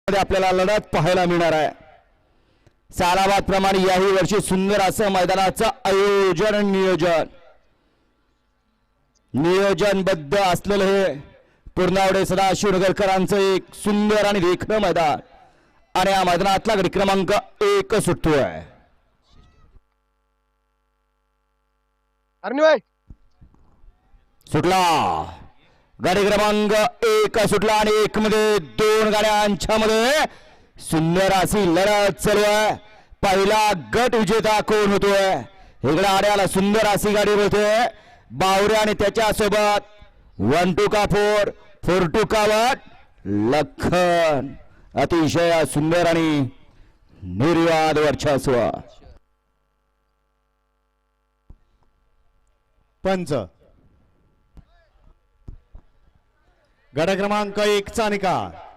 आपल्याला लढत पाहायला मिळणार आहे। सालाबाद प्रमाणे याही वर्षी सुंदर असं मैदानाचं आयोजन नियोजनबद्ध असलेलं हे पूर्णावडे सदाशिवनगरकरांचं एक सुंदर आणि देखणं मैदान आणि या मैदानातला गडी क्रमांक 1 सुटतोय। सुटला गाडी क्रमांक 1 सुटला आणि 1 मध्ये 2 गाड्यांच्या मध्ये सुंदर अशी लढत चालू आहे। पहिला गट विजेता कोण होतोय? इकडे आड्याला सुंदर अशी गाडी बोलतोय बावरे आणि त्याच्या सोबत 1 2 का 4 4 2 का 1 लखन। अतिशय सुंदर आणि निर्वाद वर्चस्व। पंच गड क्रमांक 1 चा निकाल